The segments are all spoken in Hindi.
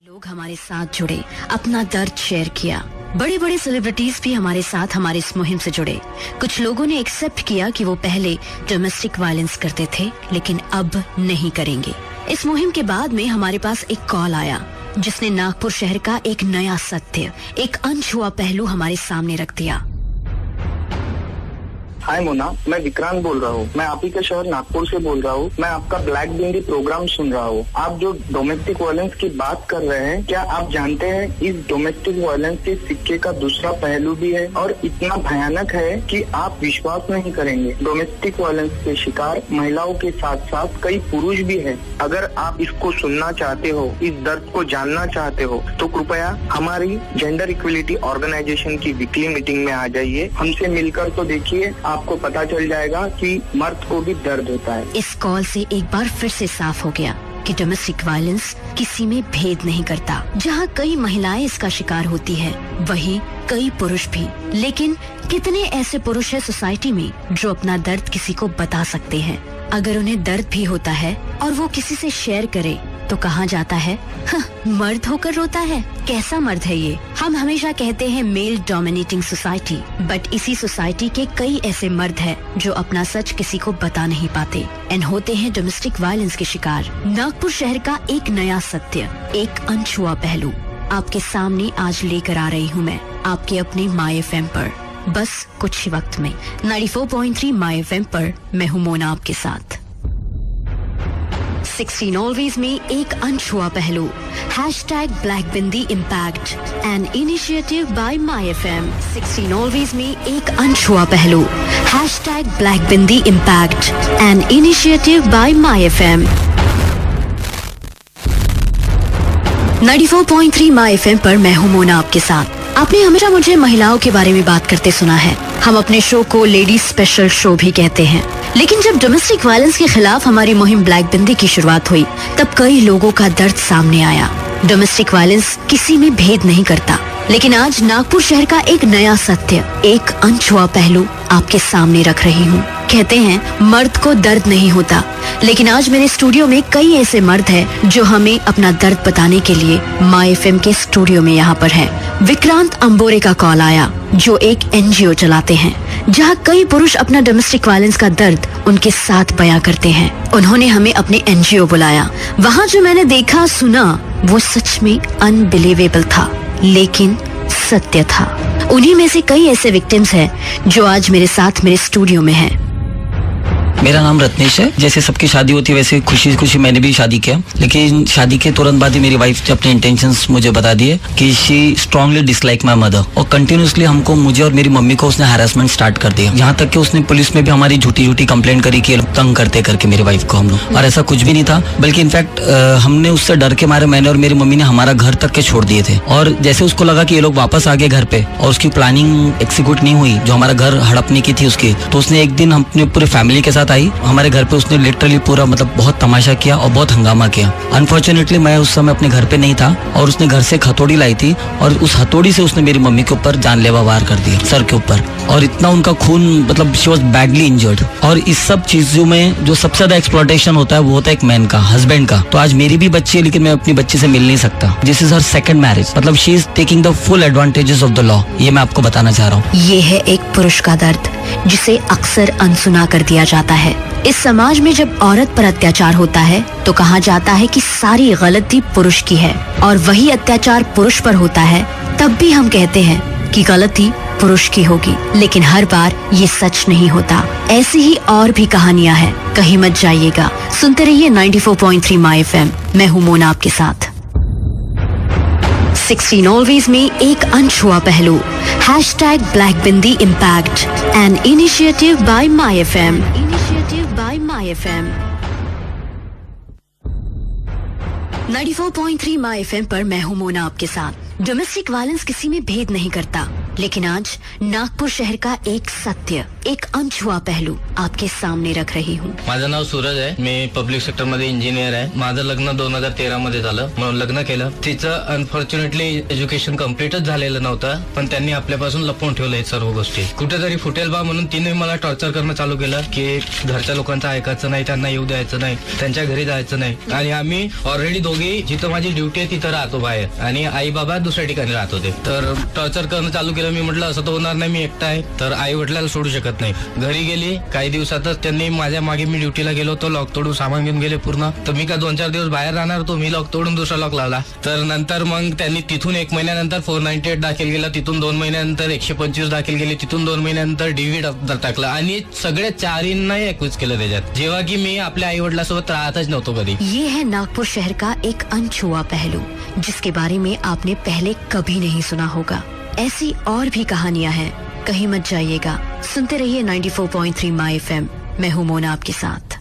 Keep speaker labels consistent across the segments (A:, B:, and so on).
A: लोग हमारे साथ जुड़े, अपना दर्द शेयर किया। बड़े बड़े सेलिब्रिटीज भी हमारे साथ हमारे इस मुहिम से जुड़े। कुछ लोगों ने एक्सेप्ट किया कि वो पहले डोमेस्टिक वायलेंस करते थे, लेकिन अब नहीं करेंगे। इस मुहिम के बाद में हमारे पास एक कॉल आया जिसने नागपुर शहर का एक नया सत्य, एक अनछुआ पहलू हमारे सामने रख दिया।
B: हाय मोना, मैं विक्रांत बोल रहा हूँ। मैं आप ही के शहर नागपुर से बोल रहा हूँ। मैं आपका ब्लैक बिंदी प्रोग्राम सुन रहा हूँ। आप जो डोमेस्टिक वायलेंस की बात कर रहे हैं, क्या आप जानते हैं इस डोमेस्टिक वायलेंस के सिक्के का दूसरा पहलू भी है और इतना भयानक है कि आप विश्वास नहीं करेंगे। डोमेस्टिक वायलेंस के शिकार महिलाओं के साथ साथ कई पुरुष भी हैं। अगर आप इसको सुनना चाहते हो, इस दर्द को जानना चाहते हो, तो कृपया हमारी जेंडर इक्वलिटी ऑर्गेनाइजेशन की वीकली मीटिंग में आ जाइए। हमसे मिलकर तो देखिए, आपको पता चल जाएगा कि मर्द को भी दर्द होता है।
A: इस कॉल से एक बार फिर से साफ हो गया कि डोमेस्टिक वायलेंस किसी में भेद नहीं करता। जहाँ कई महिलाएं इसका शिकार होती है, वहीं कई पुरुष भी। लेकिन कितने ऐसे पुरुष है सोसाइटी में जो अपना दर्द किसी को बता सकते हैं? अगर उन्हें दर्द भी होता है और वो किसी से शेयर करे तो कहा जाता है, मर्द होकर रोता है। कैसा मर्द है ये? हम हमेशा कहते हैं मेल डोमिनेटिंग सोसाइटी, बट इसी सोसाइटी के कई ऐसे मर्द हैं जो अपना सच किसी को बता नहीं पाते एंड होते हैं डोमेस्टिक वायलेंस के शिकार। नागपुर शहर का एक नया सत्य, एक अनछुआ पहलू आपके सामने आज लेकर आ रही हूँ मैं, आपके अपने माय एफएम पर। बस कुछ ही वक्त में 94.3 माय एफएम पर मैं हूँ मोना आपके साथ। 16 ऑलवेज में एक अनछुआ पहलू, #black bindi impact, an initiative by my FM. 16 always में एक अनछुआ पहलू, #black bindi impact, an initiative by my FM. 94.3 my FM पर मैं हूँ मोना आपके साथ। आपने हमेशा मुझे महिलाओं के बारे में बात करते सुना है। हम अपने शो को लेडीज स्पेशल शो भी कहते हैं। लेकिन जब डोमेस्टिक वायलेंस के खिलाफ हमारी मुहिम ब्लैक बिंदी की शुरुआत हुई, तब कई लोगों का दर्द सामने आया। डोमेस्टिक वायलेंस किसी में भेद नहीं करता, लेकिन आज नागपुर शहर का एक नया सत्य, एक अनछुआ पहलू आपके सामने रख रही हूँ। कहते हैं मर्द को दर्द नहीं होता, लेकिन आज मेरे स्टूडियो में कई ऐसे मर्द हैं जो हमें अपना दर्द बताने के लिए माय एफएम के स्टूडियो में यहाँ पर हैं। विक्रांत अंबोरे का कॉल आया, जो एक एनजीओ चलाते हैं, जहाँ कई पुरुष अपना डोमेस्टिक वायलेंस का दर्द उनके साथ बयां करते हैं। उन्होंने हमें अपने एनजीओ बुलाया। वहाँ जो मैंने देखा सुना वो सच में अनबिलीवेबल था, लेकिन सत्य था। उन्हीं में से कई ऐसे विक्टिम्स हैं जो आज मेरे साथ मेरे स्टूडियो में हैं।
C: मेरा नाम रत्नेश है। जैसे सबकी शादी होती है वैसे खुशी खुशी मैंने भी शादी किया, लेकिन शादी के तुरंत बाद ही मेरी वाइफ ने अपने इंटेंशंस मुझे बता दिए कि she strongly dislike my mother, और कंटिन्यूसली हमको, मुझे और मेरी मम्मी को उसने हैरेसमेंट स्टार्ट कर दिया। यहाँ तक कि उसने पुलिस में भी हमारी झूठी कंप्लेंट करी कि तंग करते करके मेरी वाइफ को हम लोग। और ऐसा कुछ भी नहीं था, बल्कि इनफैक्ट हमने उससे डर के मारे मैंने और मेरी मम्मी ने हमारा घर तक के छोड़ दिए थे। और जैसे उसको लगा कि ये लोग वापस आ गए घर पे और उसकी प्लानिंग एक्सिक्यूट नहीं हुई जो हमारा घर हड़पने की थी उसकी, तो उसने एक दिन अपने पूरे फैमिली के साथ आई हमारे घर पे। उसने लिटरली पूरा बहुत तमाशा किया और बहुत हंगामा किया। अनफॉर्चुनेटली मैं उस समय अपने घर पे नहीं था और उसने घर से एक हथौड़ी लाई थी और उस हथौड़ी से उसने मेरी मम्मी के ऊपर जानलेवा वार कर दिया, सर के ऊपर। और इतना उनका खून, शी वॉज बैडली इंजर्ड। और इस सब चीजों में जो सबसे ज्यादा एक्सप्लॉयटेशन होता है वो होता है एक मैन का, हस्बैंड का। तो आज मेरी भी बच्ची है, लेकिन मैं अपनी बच्ची से मिल नहीं सकता। This is her second marriage. She is taking the full advantages of the law. ये मैं आपको बताना चाह रहा हूँ।
A: ये है एक पुरुष का दर्द जिसे अक्सर अनसुना कर दिया जाता है। इस समाज में जब औरत पर अत्याचार होता है तो कहा जाता है कि सारी गलती पुरुष की है, और वही अत्याचार पुरुष पर होता है तब भी हम कहते हैं कि गलती पुरुष की होगी। लेकिन हर बार ये सच नहीं होता। ऐसी ही और भी कहानियां हैं, कहीं मत जाइएगा, सुनते रहिए 94.3 माय एफएम। मैं हूँ मोना आपके साथ। 16 ऑलवेज में एक अनछुआ पहलू, #black bindi impact, an initiative by my FM. Initiative by my FM. 94.3 my FM पर मैं हूँ मोना आपके साथ। डोमेस्टिक वायलेंस किसी में भेद नहीं करता, लेकिन आज नागपुर शहर का एक सत्य, एक अनछुआ पहलू आपके सामने रख रही हूँ।
D: माझं नाव सूरज आहे, मी पब्लिक सेक्टर मध्ये इंजिनियर आहे. माझं लग्न 2013 मध्ये झालं, म्हणून लग्न केलं. तिचं अनफॉर्च्युनेटली एज्युकेशन कम्प्लीटच झालेलं नव्हतं, पण त्यांनी आपल्यापासून लपवून ठेवलं हे सर्व गोष्टी. कुठेतरी फुटेल बा म्हणून तिने मला टॉर्चर करणं चालू केलं की घरच्या लोकांचं ऐकायचं नाही, त्यांना येऊ द्यायचं नाही, त्यांच्या घरी जायचं नाही. आणि आम्ही ऑलरेडी दोघी जिथं माझी ड्युटी आहे तिथं राहतो बाहेर, आणि आई बाबा दुसऱ्या ठिकाणी राहत होते. तर टॉर्चर करणं चालू केलं. मी म्हटलं असं तर होणार नाही, मी एकटा आहे, तर आई वडिलांना सोडू शकत नाही. घरी गेली, काही दिवसातच त्यांनी माझ्या मागे, मी ड्युटीला गेलो होतो, लॉक तोडून सामान घेऊन गेले पूर्ण. तर मी का 2-4 दिवस बाहेर राहणार होतो, मी लॉक तोडून दुसरा लॉक लावला. तर नंतर मग त्यांनी तिथून 1 महिन्यानंतर 498 दाखल केला, तिथून 2 महिन्यानंतर 125 दाखल केली, तिथून 2 महिन्यानंतर डीव्ही टाकलं, आणि सगळे 4 एक्यूज केलं त्याच्यात, जेव्हा की मी आपल्या आई वडिलांसोबत राहतच नव्हतो कधी.
A: ये है नागपुर शहर का एक अनछुआ पहलू जिसके बारे में आपने पहले कभी नहीं सुना होगा. ऐसी और भी कहानियां हैं, कहीं मत जाइएगा, सुनते रहिए 94.3 माय एफएम. मैं हूं मोना आपके साथ.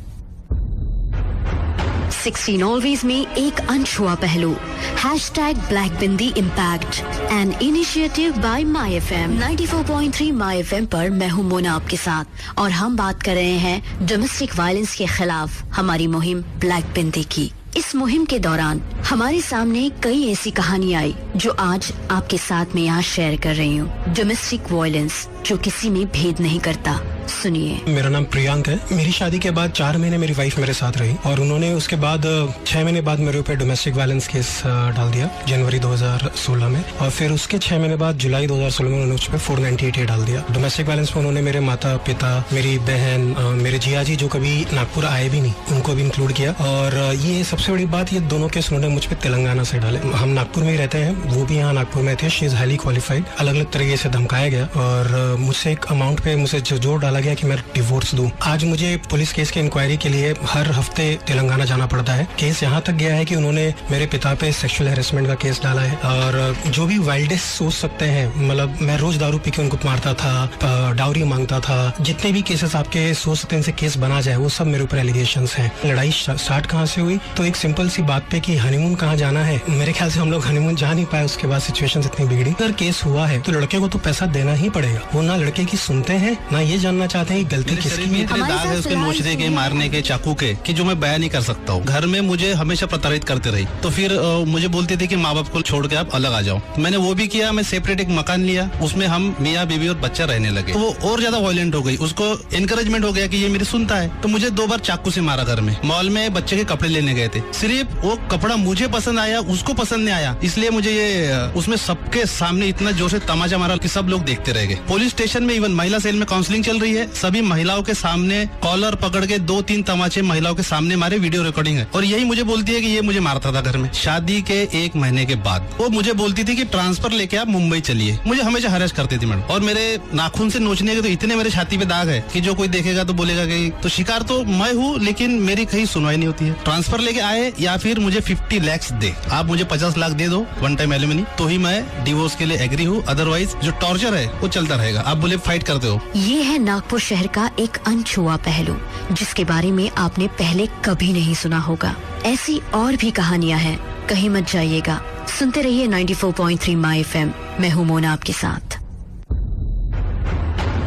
A: 16 ऑलवेज में एक अनछुआ पहलू, #BlackBindi Impact, an initiative by my FM. 94.3 my FM पर मैं हूं मोना आपके साथ, और हम बात कर रहे हैं डोमेस्टिक वायलेंस के खिलाफ हमारी मुहिम ब्लैक बिंदी की. इस मुहिम के दौरान हमारे सामने कई ऐसी कहानियां आई जो आज आपके साथ में यहाँ शेयर कर रही हूँ. डोमेस्टिक वायलेंस जो किसी में भेद नहीं करता. सुनिए.
E: मेरा नाम प्रियांक है. मेरी शादी के बाद 4 महीने मेरी वाइफ मेरे साथ रही, और उन्होंने उसके बाद 6 महीने बाद मेरे ऊपर डोमेस्टिक वायलेंस केस डाल दिया जनवरी 2016 में, और फिर उसके 6 महीने बाद जुलाई 2016 में उन्होंने उस पर 498 डाल दिया. डोमेस्टिक वायलेंस में उन्होंने मेरे माता पिता, मेरी बहन, मेरे जियाजी जो कभी नागपुर आए भी नहीं, उनको भी इंक्लूड किया. और ये सबसे बड़ी बात, ये दोनों केस उन्होंने मुझ पर तेलंगाना से डाले. हम नागपुर में ही रहते हैं, वो भी यहाँ नागपुर में थे. She is highly qualified. अलग अलग तरीके से धमकाया गया, और मुझसे एक अमाउंट पे मुझे जोर डाला गया कि मैं डिवोर्स दूं. आज मुझे पुलिस केस की इंक्वायरी के लिए हर हफ्ते तेलंगाना जाना पड़ता है. केस यहाँ तक गया है कि उन्होंने मेरे पिता पे सेक्सुअल हैरेसमेंट का केस डाला है, और जो भी वाइल्डेस्ट सोच सकते हैं, मतलब मैं रोज दारू पी के उनको मारता था, डाउरी मांगता था, जितने भी केसेस आपके सोच सकते हैं इनसे केस बना जाए, वो सब मेरे ऊपर एलिगेशंस हैं. लड़ाई स्टार्ट कहाँ से हुई, तो एक सिंपल सी बात पे कि हनीमून कहाँ जाना है. मेरे ख्याल से हम लोग हनीमून जा नहीं पाए, उसके बाद सिचुएशन इतनी बिगड़ी. अगर केस हुआ है तो लड़के को तो पैसा देना ही पड़ेगा. वो ना लड़के की सुनते हैं, ना ये जानना चाहते हैं गलती किसकी है.
F: इतने दाग है उसके नोचने के, मारने के, चाकू के, कि जो मैं बयान नहीं कर सकता हूँ. घर में मुझे हमेशा प्रताड़ित करते रही, तो फिर मुझे बोलते थे कि माँ बाप को छोड़ के आप अलग आ जाओ. मैंने वो भी किया. मैं सेपरेट एक मकान लिया, उसमें हम मियाँ बीवी और बच्चा रहने लगे. तो वो और ज्यादा वायलेंट हो गई. उसको एनकरेजमेंट हो गया कि ये मेरी सुनता है, तो मुझे 2 बार चाकू से मारा. घर में मॉल में बच्चे के कपड़े लेने गए थे, सिर्फ वो कपड़ा मुझे पसंद आया, उसको पसंद नहीं आया, इसलिए मुझे ये उसमें सबके सामने इतना जोर से तमाचा मारा कि सब लोग देखते रह गए. पुलिस स्टेशन में इवन महिला सेल में काउंसलिंग चल रही है, सभी महिलाओं के सामने कॉलर पकड़ के 2-3 तमाचे महिलाओं के सामने मारे. वीडियो रिकॉर्डिंग है, और यही मुझे बोलती है कि ये मुझे मारता था घर में. शादी के 1 महीने के बाद वो मुझे बोलती थी कि ट्रांसफर लेके आप मुंबई चलिए. मुझे हमेशा हरेस करती थी मैडम, और मेरे नाखून से नोचने के तो इतने मेरे छाती पे दाग है कि जो कोई देखेगा तो बोलेगा कि तो शिकार तो मैं हूँ, लेकिन मेरी कहीं सुनवाई नहीं होती है. ट्रांसफर लेके आए या फिर मुझे 50 लाख दे, आप मुझे 50 लाख दे दो वन टाइम एलिमनी, तो ही मैं डिवोर्स के लिए एग्री हूँ. अदरवाइज जो टॉर्चर है वो चलता रहेगा. आप बोले फाइट करते हो.
A: ये है नागपुर शहर का एक अनछुआ पहलू जिसके बारे में आपने पहले कभी नहीं सुना होगा. ऐसी और भी कहानियां हैं, कहीं मत जाइएगा, सुनते रहिए 94.3 माय एफएम. मैं हूं मोना आपके साथ.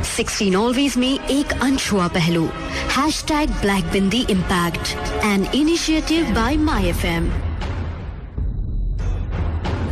A: 16 ऑलवेज में एक अनछुआ पहलू, #BlackBindi Impact, an initiative by my FM.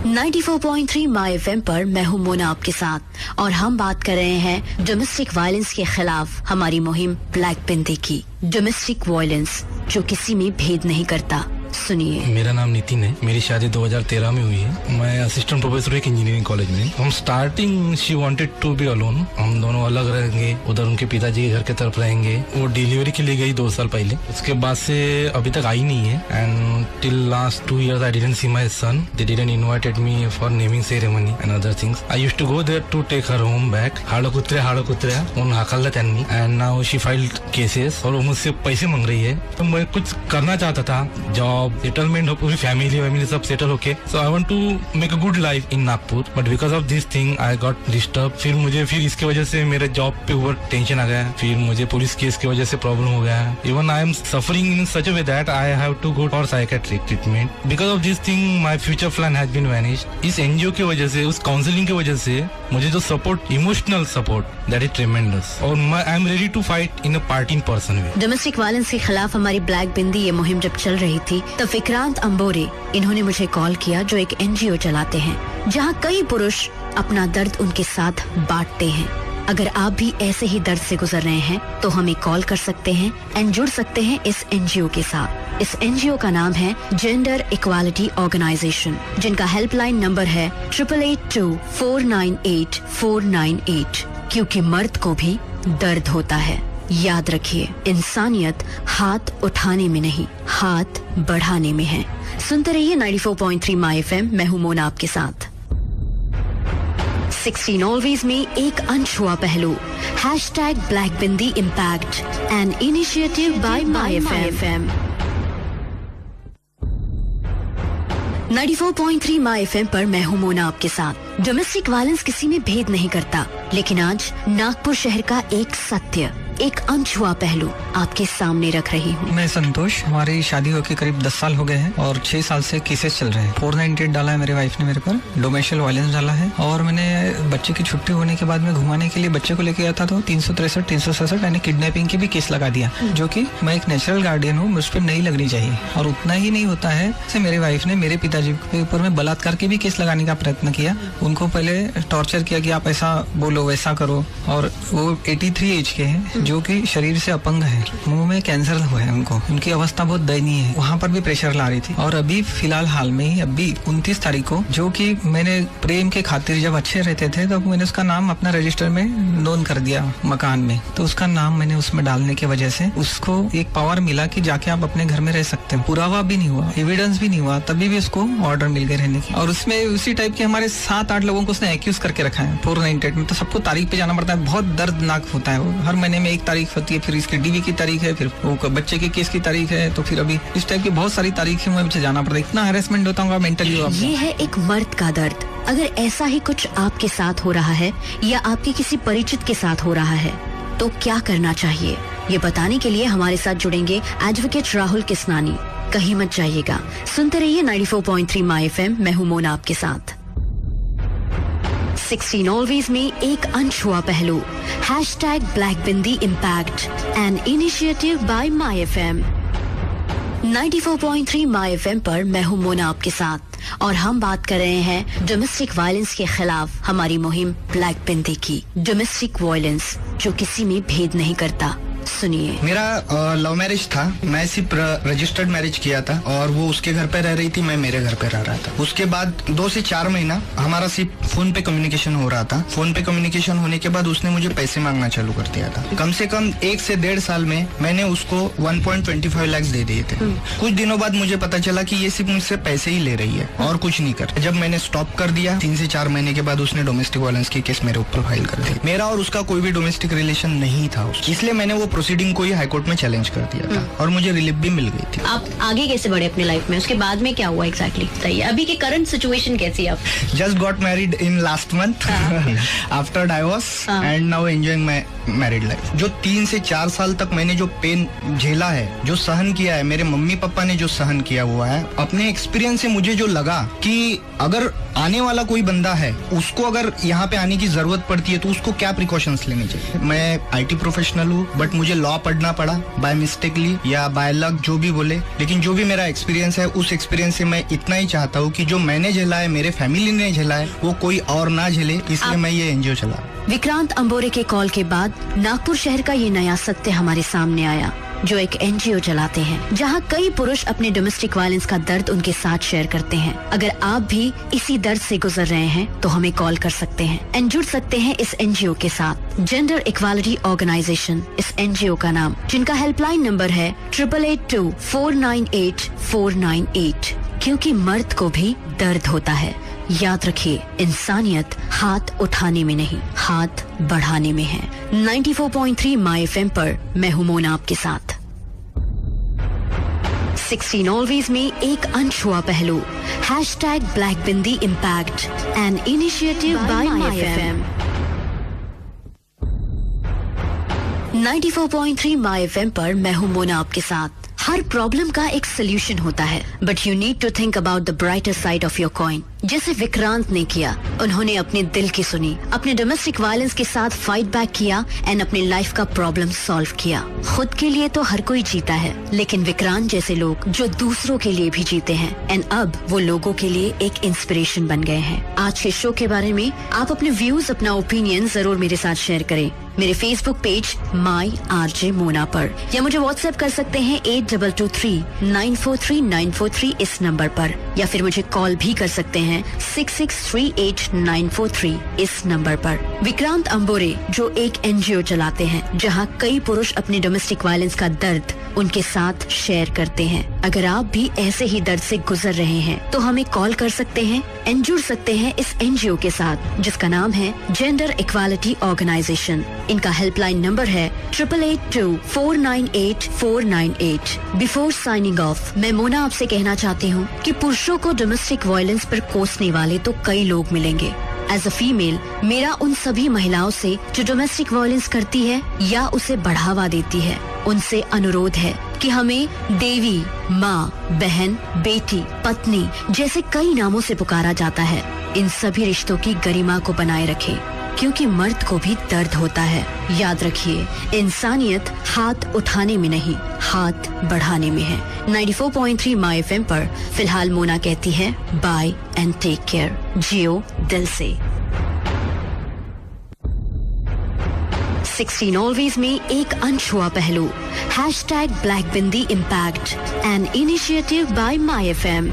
A: 94.3 my FM पर मैं हूं मोना आपके साथ, और हम बात कर रहे हैं डोमेस्टिक वायलेंस के खिलाफ हमारी मुहिम ब्लैक बिंदी की. डोमेस्टिक वायलेंस जो किसी में भेद नहीं करता. सुनिए.
G: मेरा नाम नितिन है. मेरी शादी 2013 में हुई है. मैं असिस्टेंट प्रोफेसर एक इंजीनियरिंग कॉलेज में. हम starting she wanted to be alone. हम दोनों अलग रहेंगे, उधर उनके पिताजी के घर की तरफ रहेंगे. वो डिलीवरी के लिए गई 2 साल पहले. उसके बाद से अभी तक आई नहीं है. And till last 2 years I didn't see my son. They didn't invited me for naming ceremony and other things. I used to go there to take her home back. हाडं कुत्र्या म्हणून हाकललं त्यांनी. And now she filed cases, और वो मुझसे पैसे मांग रही है. तो मैं कुछ करना चाहता था, जॉब जॉब सेटलमेंट हो, पूरी फैमिली सब सेटल होके. So I want to make a good life in Nagpur, but because of this thing I got disturb. फिर इसके वजह से मेरे जॉब पे ऊपर टेंशन आ गया. फिर मुझे पुलिस केस की वजह से प्रॉब्लम हो गया. Even I am suffering in such a way that I have to go for psychiatric treatment. Because of this thing my future plan has been vanished. इस एनजीओ की वजह से, उस काउंसलिंग की वजह से मुझे जो support, emotional support, that is tremendous. और I am ready to fight in a party in person way.
A: Domestic violence के खिलाफ हमारी ब्लैक बिंदी ये मुहिम जब चल रही थी, तब विक्रांत अंबोरे इन्होंने मुझे कॉल किया, जो एक एनजीओ चलाते हैं जहां कई पुरुष अपना दर्द उनके साथ बांटते हैं. अगर आप भी ऐसे ही दर्द से गुजर रहे हैं तो हमें कॉल कर सकते हैं एंड जुड़ सकते हैं इस एनजीओ के साथ. इस एनजीओ का नाम है जेंडर इक्वालिटी ऑर्गेनाइजेशन, जिनका हेल्पलाइन नंबर है 8882498498. क्योंकि मर्द को भी दर्द होता है. याद रखिए, इंसानियत हाथ उठाने में नहीं, हाथ बढ़ाने में है. सुनते रहिए 94.3 माय एफएम. मैं हूं मोना आपके साथ. 16 ऑलवेज में एक अनछुआ पहलू. #Black bindi impact, an initiative by my FM. 94.3 my FM पर मैं हूं मोना आपके साथ. डोमेस्टिक वायलेंस किसी में भेद नहीं करता, लेकिन आज नागपुर शहर का एक सत्य, एक अनछुआ पहलू आपके सामने रख रही हूँ.
H: मैं संतोष. हमारी शादी होकर करीब 10 साल हो गए हैं और 6 साल से केसेस चल रहे हैं. 498 डाला है मेरे वाइफ ने मेरे पर, डोमेस्टिक वायलेंस डाला है. और मैंने बच्चे की छुट्टी होने के बाद में घुमाने के लिए बच्चे को लेके गया था, तो 363, 367 मैंने किडनैपिंग के भी केस लगा दिया. जो कि मैं एक नेचुरल गार्डियन हूँ, मुझ पर नहीं लगनी चाहिए. और उतना ही नहीं होता है, मेरे वाइफ ने मेरे पिताजी के ऊपर में बलात्कार के भी केस लगाने का प्रयत्न किया. उनको पहले टॉर्चर किया कि आप ऐसा बोलो, वैसा करो. और वो 83 एज के हैं, जो कि शरीर से अपंग है. मुंह में कैंसर हुआ है उनको. उनकी अवस्था बहुत दयनीय है. वहाँ पर भी प्रेशर ला रही थी. और अभी फिलहाल हाल में ही, अभी 29 तारीख को, जो कि मैंने प्रेम के खातिर जब अच्छे रहते थे, तब मैंने उसका नाम अपना रजिस्टर में नोन कर दिया मकान में. तो उसका नाम मैंने उसमें डालने की वजह से उसको एक पावर मिला कि जाके आप अपने घर में रह सकते हैं. पुरावा भी नहीं हुआ, एविडेंस भी नहीं हुआ, तभी भी उसको ऑर्डर मिल गए रहने की. और उसमें उसी टाइप के हमारे 7-8 लोगों को उसने एक्यूज करके रखा है 498 में. तो सबको तारीख पे जाना पड़ता है. बहुत दर्दनाक होता है वो. हर महीने में एक तारीख होती है, फिर इसकी डीवी की तारीख है, फिर वो बच्चे के केस की तारीख है, तो फिर अभी इस टाइप की बहुत सारी तारीखें मुझे जाना पड़ता है. इतना हैरेसमेंट होता होगा मेंटली.
A: ये है एक मर्द का दर्द. अगर ऐसा ही कुछ आपके साथ हो रहा है या आपके किसी परिचित के साथ हो रहा है, तो क्या करना चाहिए, ये बताने के लिए हमारे साथ जुड़ेंगे एडवोकेट राहुल किसनानी. कहीं मत जाइएगा, सुनते रहिए 94.3 माय एफएम. मैं हूं मोना आपके साथ. 16 ऑलवेज में एक अनछुआ पहलू. #Black bindi impact, an initiative by my FM. 94.3 my FM पर मैं हूं मोना आपके साथ, और हम बात कर रहे हैं डोमेस्टिक वायलेंस के खिलाफ हमारी मुहिम ब्लैक बिंदी की. डोमेस्टिक वायलेंस जो किसी में भेद नहीं करता. सुनिए.
B: मेरा लव मैरिज था. मैं सिर्फ रजिस्टर्ड मैरिज किया था, और वो उसके घर पे रह रही थी, मैं मेरे घर पे रह रहा था. उसके बाद 2 से 4 महीना हमारा सिर्फ फोन पे कम्युनिकेशन हो रहा था. फोन पे कम्युनिकेशन होने के बाद उसने मुझे पैसे मांगना चालू कर दिया था. कम से कम 1 से 1.5 साल में मैंने उसको 1.25 लाख दे दिए थे. कुछ दिनों बाद मुझे पता चला कि ये सिर्फ मुझसे पैसे ही ले रही है और कुछ नहीं कर. जब मैंने स्टॉप कर दिया, 3 से 4 महीने के बाद उसने डोमेस्टिक वायलेंस की केस मेरे ऊपर फाइल कर दिया. मेरा और उसका कोई भी डोमेस्टिक रिलेशन नहीं था, इसलिए मैंने वो प्रोसीडिंग को ही हाईकोर्ट में चैलेंज कर दिया था, और मुझे रिलीफ भी मिल गई थी.
A: आप आगे कैसे बढ़े अपने लाइफ में? उसके बाद में क्या हुआ एग्जैक्टली बताइए. अभी की करंट सिचुएशन कैसी है? आप
B: just got married in last month after divorce, and now enjoying my married life. जो 3 से 4 साल तक मैंने जो पेन झेला है, जो सहन किया है, मेरे मम्मी पापा ने जो सहन किया हुआ है, अपने एक्सपीरियंस से मुझे जो लगा कि अगर आने वाला कोई बंदा है, उसको अगर यहाँ पे आने की जरूरत पड़ती है, तो उसको क्या प्रिकॉशंस लेने चाहिए. मैं IT प्रोफेशनल हूँ, बट मुझे लॉ पढ़ना पड़ा बाय मिस्टेकली या बाय लक, जो भी बोले. लेकिन जो भी मेरा एक्सपीरियंस है, उस एक्सपीरियंस से मैं इतना ही चाहता हूँ कि जो मैंने झेला है, मेरे फैमिली ने झेला है, वो कोई और ना झेले. इसलिए मैं ये एनजीओ चला.
A: विक्रांत अंबोरे के कॉल के बाद नागपुर शहर का ये नया सत्य हमारे सामने आया, जो एक एनजीओ चलाते हैं, जहां कई पुरुष अपने डोमेस्टिक वायलेंस का दर्द उनके साथ शेयर करते हैं. अगर आप भी इसी दर्द से गुजर रहे हैं, तो हमें कॉल कर सकते हैं एंड जुड़ सकते हैं इस एनजीओ के साथ. जेंडर इक्वालिटी ऑर्गेनाइजेशन इस एनजीओ का नाम, जिनका हेल्पलाइन नंबर है 8882498498. क्योंकि मर्द को भी दर्द होता है. याद रखिए, इंसानियत हाथ उठाने में नहीं, हाथ बढ़ाने में है. 94.3 माय एफएम पर मैं हूं मोना आपके साथ. 16 ऑलवेज में एक अनछुआ पहलू, #black bindi impact, an initiative by my FM. 94.3 my FM पर मैं हूं मोना आपके साथ। हर प्रॉब्लम का एक सोल्यूशन होता है, but you need to think about the brighter side of your coin, जैसे विक्रांत ने किया। उन्होंने अपने दिल की सुनी, अपने डोमेस्टिक वायलेंस के साथ फाइट बैक किया एंड अपनी लाइफ का प्रॉब्लम सॉल्व किया। खुद के लिए तो हर कोई जीता है, लेकिन विक्रांत जैसे लोग जो दूसरों के लिए भी जीते हैं, एंड अब वो लोगों के लिए एक इंस्पिरेशन बन गए हैं। आज के शो के बारे में आप अपने व्यूज, अपना ओपिनियन जरूर मेरे साथ शेयर करें मेरे फेसबुक पेज माई RJ मोना पर, या मुझे व्हाट्सएप कर सकते हैं 8223-943-943 इस नंबर पर, या फिर मुझे कॉल भी कर सकते हैं 6638-943 इस नंबर पर। विक्रांत अंबोरे जो एक NGO चलाते हैं जहां कई पुरुष अपने डोमेस्टिक वायलेंस का दर्द उनके साथ शेयर करते हैं। अगर आप भी ऐसे ही दर्द से गुजर रहे हैं तो हमें कॉल कर सकते हैं एंड जुड़ सकते हैं इस NGO के साथ, जिसका नाम है जेंडर इक्वालिटी ऑर्गेनाइजेशन। इनका हेल्पलाइन नंबर है 8882-498-498। बिफोर साइनिंग ऑफ, मैं मोना आपसे कहना चाहती हूँ कि पुरुषों को डोमेस्टिक वायलेंस पर कोसने वाले तो कई लोग मिलेंगे। एज अ फीमेल, मेरा उन सभी महिलाओं से जो डोमेस्टिक वायलेंस करती है या उसे बढ़ावा देती है, उनसे अनुरोध है कि हमें देवी, माँ, बहन, बेटी, पत्नी जैसे कई नामों से पुकारा जाता है। इन सभी रिश्तों की गरिमा को बनाए रखें, क्योंकि मर्द को भी दर्द होता है। याद रखिए, इंसानियत हाथ उठाने में नहीं, हाथ बढ़ाने में है। 94.3 माय एफएम पर फिलहाल मोना कहती है बाय एंड टेक केयर। जियो दिल से। 16 ऑलवेज में एक अनछुआ पहलू, #black bindi impact, an initiative by my FM.